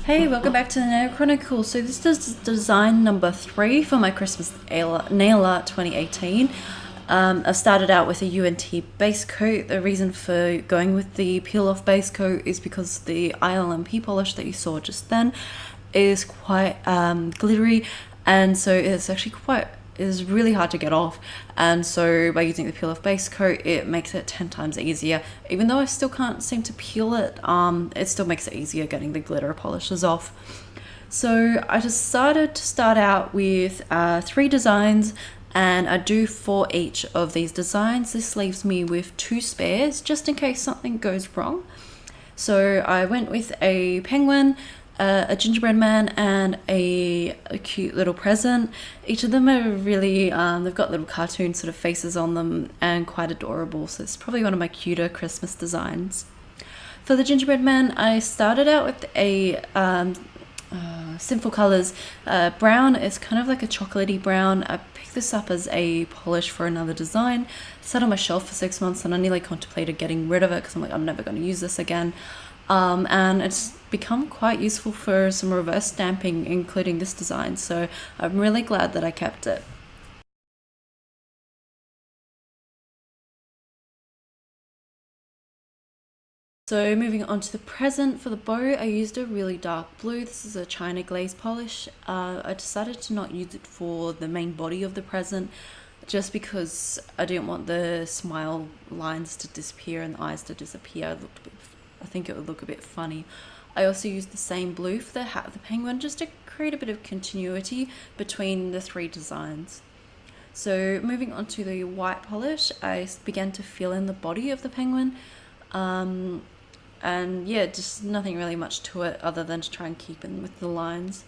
Hey, welcome back to the Nail Chronicle. So this is design number 3 for my Christmas nail art 2018. I've started out with a UNT base coat. The reason for going with the peel off base coat is because the ILNP polish that you saw just then is quite glittery, and so it's actually is really hard to get off, and so by using the peel off base coat it makes it 10 times easier. Even though I still can't seem to peel it, it still makes it easier getting the glitter polishes off. So I decided to start out with 3 designs, and I do 4 each of these designs. This leaves me with 2 spares just in case something goes wrong. So I went with a penguin, a gingerbread man, and a cute little present. Each of them are really, they've got little cartoon sort of faces on them and quite adorable, so it's probably one of my cuter Christmas designs. For the gingerbread man, I started out with a Sinful colors brown. It's kind of like a chocolatey brown. I picked this up as a polish for another design. It sat on my shelf for 6 months and I nearly contemplated getting rid of it because I'm like, I'm never going to use this again. And it's become quite useful for some reverse stamping, including this design, so I'm really glad that I kept it. So moving on to the present, for the bow I used a really dark blue. This is a China Glaze polish. I decided to not use it for the main body of the present just because I didn't want the smile lines to disappear and the eyes to disappear. I think it would look a bit funny. I also used the same blue for the hat of the penguin just to create a bit of continuity between the 3 designs. So moving on to the white polish, I began to fill in the body of the penguin. And yeah, just nothing really much to it other than to try and keep in with the lines.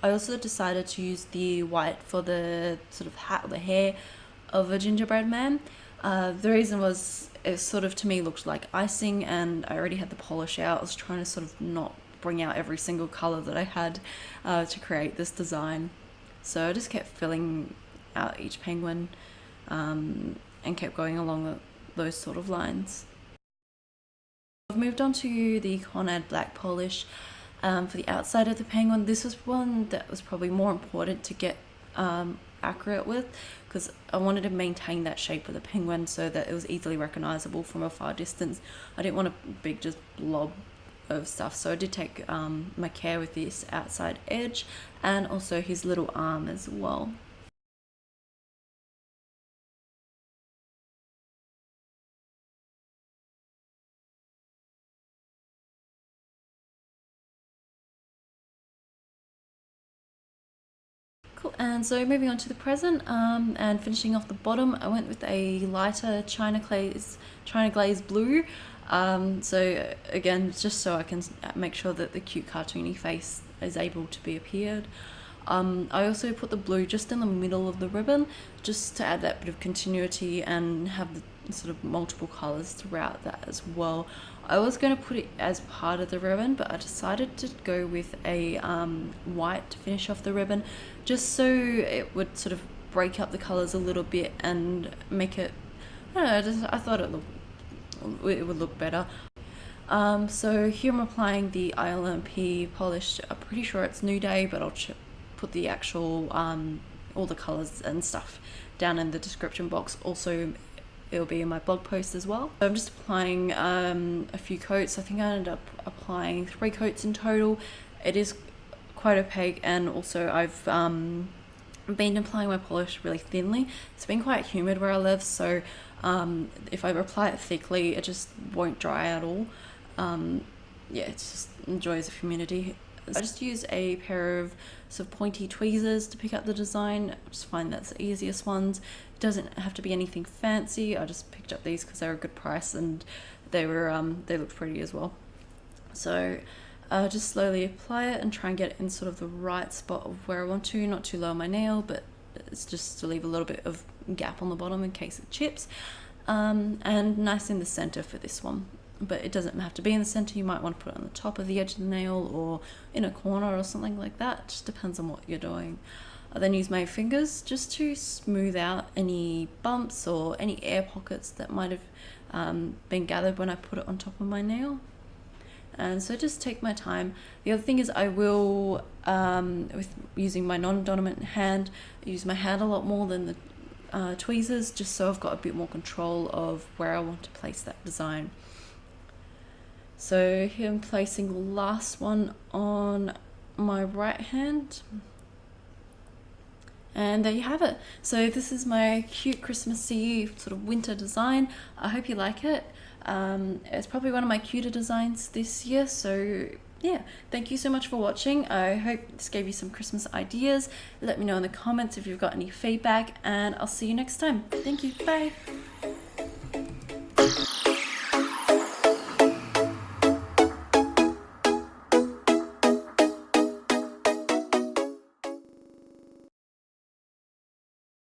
I also decided to use the white for the sort of hat or the hair of a gingerbread man. The reason was it sort of to me looked like icing, and I already had the polish out. I was trying to sort of not bring out every single color that I had to create this design. So I just kept filling out each penguin and kept going along those sort of lines. I've moved on to the Conad black polish for the outside of the penguin. This was one that was probably more important to get accurate with because I wanted to maintain that shape of the penguin so that it was easily recognizable from a far distance. I didn't want a big just blob of stuff, so I did take my care with this outside edge and also his little arm as well. Cool, and so moving on to the present and finishing off the bottom, I went with a lighter China Glaze blue. So again, just so I can make sure that the cute cartoony face is able to be appeared. I also put the blue just in the middle of the ribbon just to add that bit of continuity and have the sort of multiple colors throughout that as well. I was going to put it as part of the ribbon, but I decided to go with a white to finish off the ribbon just so it would sort of break up the colors a little bit and make it, I don't know, I thought it would look better. So here I'm applying the ILNP polish. I'm pretty sure it's New Day, but I'll put the actual all the colors and stuff down in the description box. Also, it'll be in my blog post as well. So I'm just applying a few coats. I think I ended up applying 3 coats in total. It is quite opaque, and also I've been applying my polish really thinly. It's been quite humid where I live, so if I apply it thickly it just won't dry at all. Yeah, it's just enjoys the humidity. I just use a pair of sort of pointy tweezers to pick up the design. I just find that's the easiest ones. It doesn't have to be anything fancy. I just picked up these because they were a good price and they looked pretty as well. So just slowly apply it and try and get it in sort of the right spot of where I want to, not too low on my nail, but it's just to leave a little bit of gap on the bottom in case it chips, and nice in the center for this one. But it doesn't have to be in the center. You might want to put it on the top of the edge of the nail or in a corner or something like that. It just depends on what you're doing. I then use my fingers just to smooth out any bumps or any air pockets that might have been gathered when I put it on top of my nail. and so just take my time. The other thing is I will, with using my non-dominant hand, use my hand a lot more than the tweezers, just so I've got a bit more control of where I want to place that design. So here I'm placing the last one on my right hand. And there you have it. So this is my cute Christmassy sort of winter design. I hope you like it. It's probably one of my cuter designs this year. So yeah, thank you so much for watching. I hope this gave you some Christmas ideas. Let me know in the comments if you've got any feedback, and I'll see you next time. Thank you. Bye.